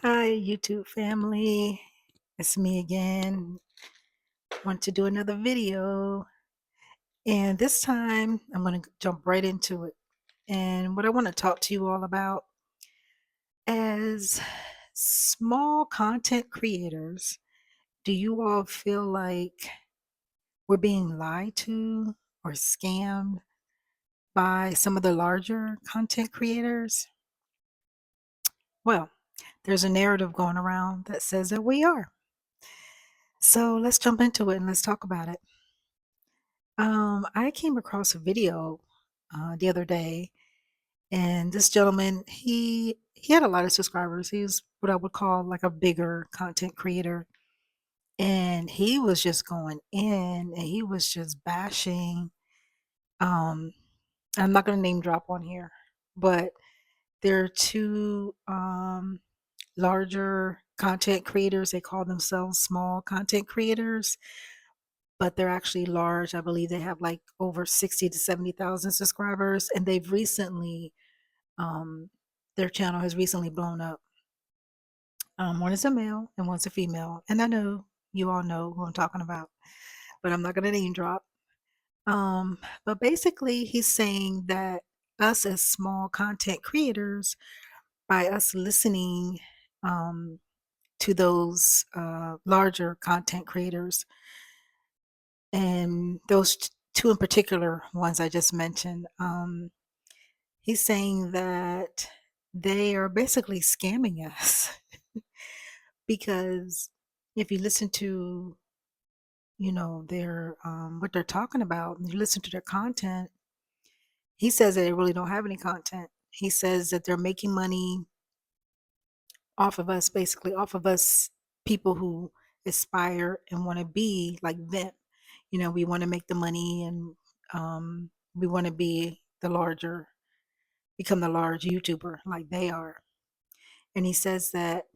Hi, YouTube family. It's me again. Want to do another video. And this time I'm going to jump right into it. And what I want to talk to you all about as small content creators, do you all feel like we're being lied to or scammed by some of the larger content creators? Well, there's a narrative going around that says that we are. So let's jump into it and let's talk about it. I came across a video the other day, and this gentleman, he had a lot of subscribers. He was what I would call like a bigger content creator, and he was just going in, and he was just bashing. Um, I'm not going to name drop on here, but there are two larger content creators. They call themselves small content creators, but they're actually large. I believe they have like over 60 to 70,000 subscribers, and they've recently, um, their channel has recently blown up. One is a male and one's a female, and I know you all know who I'm talking about, but I'm not going to name drop. But basically, he's saying that us as small content creators, by us listening um, to those larger content creators, and those two in particular ones I just mentioned, he's saying that they are basically scamming us because if you listen to, their what they're talking about, and you listen to their content, he says that they really don't have any content. He says that they're making money off of us, basically off of us people who aspire and want to be like them. We want to make the money, and we want to become the large YouTuber like they are. And he says that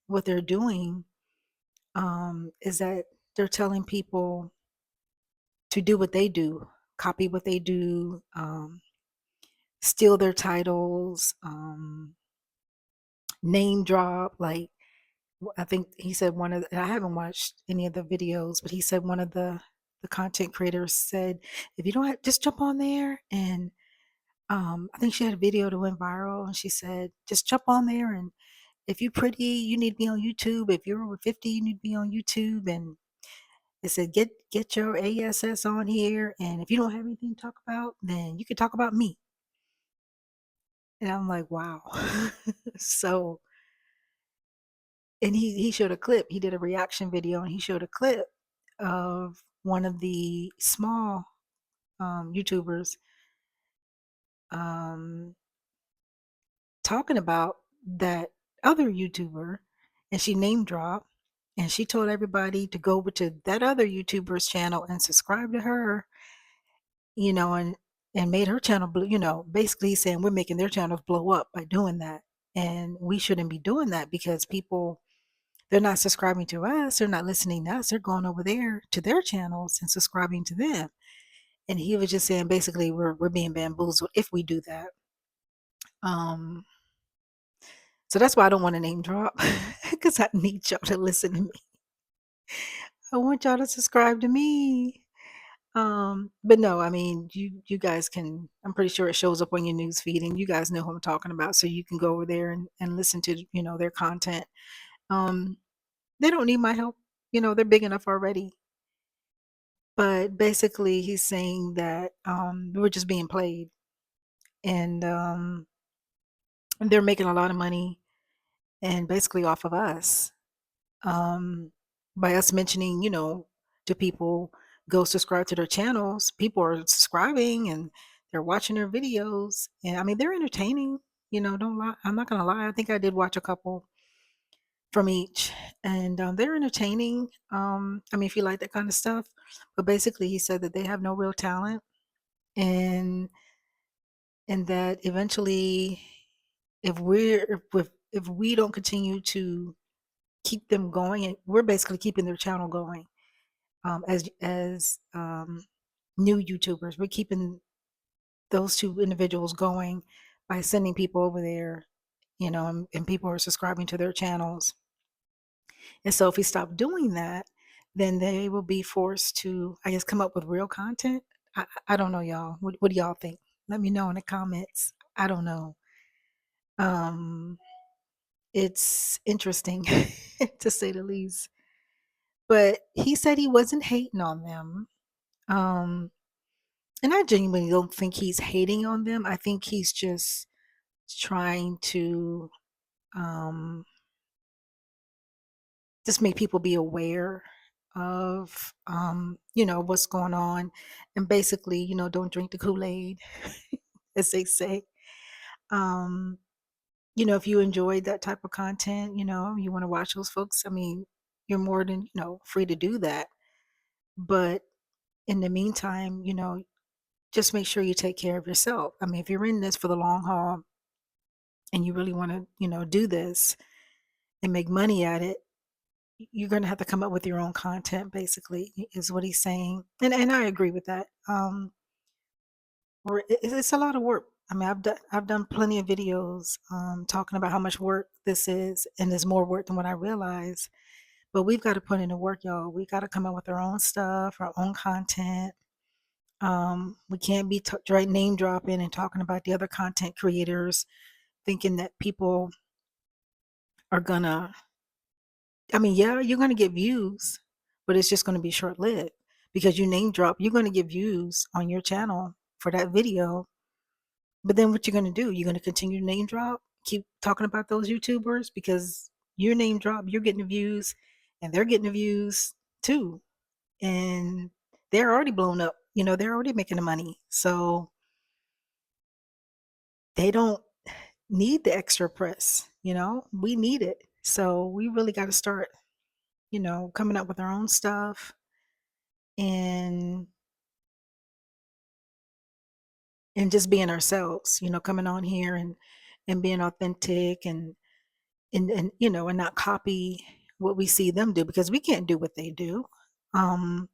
what they're doing is that they're telling people to do what they do, copy what they do, steal their titles, name drop. Like, I think he said I haven't watched any of the videos, but he said one of the content creators said, if you don't have, just jump on there and I think she had a video that went viral, and she said, just jump on there, and if you're pretty, you need to be on YouTube. If you're over 50, you need to be on YouTube. And it said, get your ASS on here, and if you don't have anything to talk about, then you can talk about me. And I'm like, wow. So, and he showed a clip. He did a reaction video, and he showed a clip of one of the small YouTubers um, talking about that other YouTuber, and she name dropped, and she told everybody to go over to that other YouTuber's channel and subscribe to her, and made her channel basically saying we're making their channels blow up by doing that. And we shouldn't be doing that because people, they're not subscribing to us, they're not listening to us, they're going over there to their channels and subscribing to them. And he was just saying basically we're being bamboozled if we do that. Um so that's why I don't want to name drop because I need y'all to listen to me. I want y'all to subscribe to me. But no, I mean, you guys can, I'm pretty sure it shows up on your news feed, and you guys know who I'm talking about, so you can go over there and listen to, their content. Um, they don't need my help. They're big enough already. But basically, he's saying that we're just being played, and they're making a lot of money, and basically off of us. um, by us mentioning, to people, go subscribe to their channels. People are subscribing and they're watching their videos. And I mean, they're entertaining, don't lie. I'm not going to lie. I think I did watch a couple from each, and they're entertaining. I mean, if you like that kind of stuff. But basically, he said that they have no real talent, and that eventually, if we don't continue to keep them going, and we're basically keeping their channel going, as new YouTubers. We're keeping those two individuals going by sending people over there and people are subscribing to their channels. And so if we stop doing that, then they will be forced to, I guess, come up with real content. I don't know, y'all. What do y'all think? Let me know in the comments. I don't know. Um, it's interesting to say the least. But he said he wasn't hating on them. Um, and I genuinely don't think he's hating on them. I think he's just trying to um, just make people be aware of what's going on, and basically, don't drink the Kool-Aid, as they say. um if you enjoyed that type of content, you want to watch those folks, I mean, you're more than free to do that. But in the meantime, just make sure you take care of yourself. I mean, if you're in this for the long haul and you really want to do this and make money at it, you're going to have to come up with your own content, basically, is what he's saying. And I agree with that. Or it's a lot of work. I mean, I've done plenty of videos talking about how much work this is, and there's more work than what I realize. But we've got to put in the work, y'all. We got to come up with our own stuff, our own content. We can't be name dropping and talking about the other content creators, thinking that people are gonna. I mean, yeah, you're gonna get views, but it's just gonna be short lived because you name drop. You're gonna get views on your channel for that video. But then what you're going to do, you're going to continue to name drop, keep talking about those YouTubers because your name drop, you're getting the views and they're getting the views too. And they're already blown up, they're already making the money. So they don't need the extra press, we need it. So we really got to start, coming up with our own stuff and just being ourselves, coming on here and being authentic and not copy what we see them do, because we can't do what they do. Um,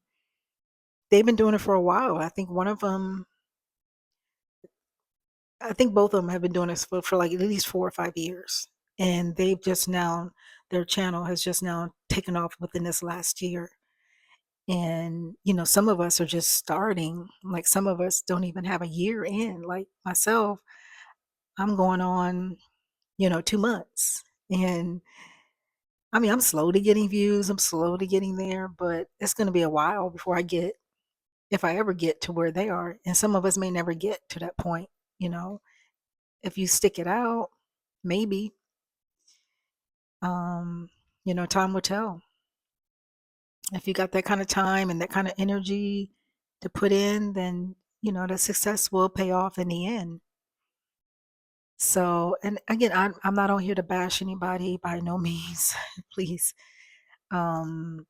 they've been doing it for a while. I think both of them have been doing this for like at least 4 or 5 years. And their channel has just now taken off within this last year. And, some of us are just starting. Like some of us don't even have a year in. Like myself, I'm going on, 2 months. And I mean, I'm slow to getting views. I'm slow to getting there, but it's going to be a while before if I ever get to where they are. And some of us may never get to that point, you know. If you stick it out, maybe, um, time will tell. If you got that kind of time and that kind of energy to put in, then, the success will pay off in the end. So, and again, I'm not on here to bash anybody by no means, please. Um,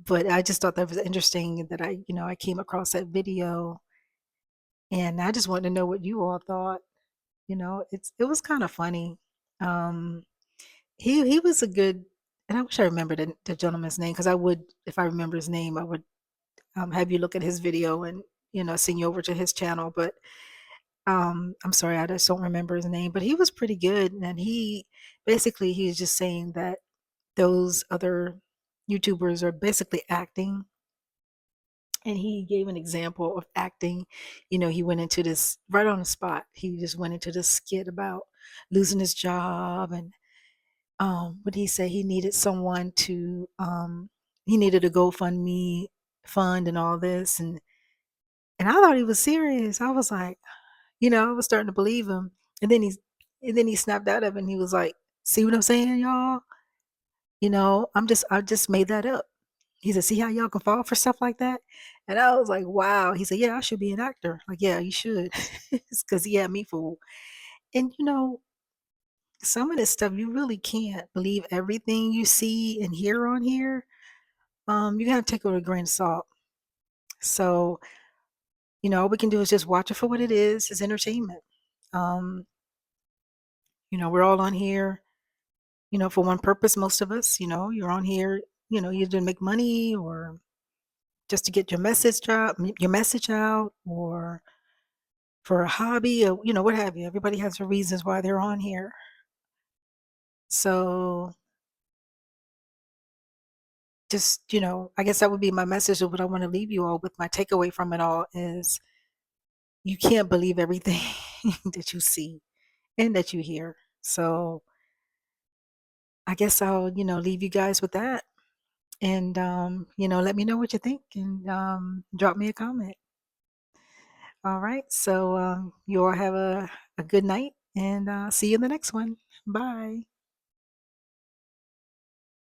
but I just thought that was interesting that I came across that video, and I just wanted to know what you all thought. It was kind of funny. Um, he was a good, and I wish I remembered the gentleman's name, because I would, if I remember his name, I would have you look at his video and send you over to his channel. But I'm sorry, I just don't remember his name. But he was pretty good, and he's just saying that those other YouTubers are basically acting. And he gave an example of acting. He went into this right on the spot. He just went into this skit about losing his job, and what did he say? He needed a GoFundMe fund and all this, and I thought he was serious. I was like, I was starting to believe him. And then he snapped out of it, and he was like, "See what I'm saying, y'all? I just made that up." He said, "See how y'all can fall for stuff like that?" And I was like, "Wow." He said, "Yeah, I should be an actor." Like, "Yeah, you should." It's because he had me fooled. And some of this stuff, you really can't believe everything you see and hear on here. You gotta take it with a grain of salt. So, all we can do is just watch it for what it is. It's entertainment. Um, we're all on here, for one purpose. Most of us, you're on here, either to make money or just to get your message out, or for a hobby, or what have you. Everybody has their reasons why they're on here. So just, I guess that would be my message of what I want to leave you all with. My takeaway from it all is you can't believe everything that you see and that you hear. So I guess I'll, leave you guys with that. And, let me know what you think and drop me a comment. All right. So you all have a good night and see you in the next one. Bye.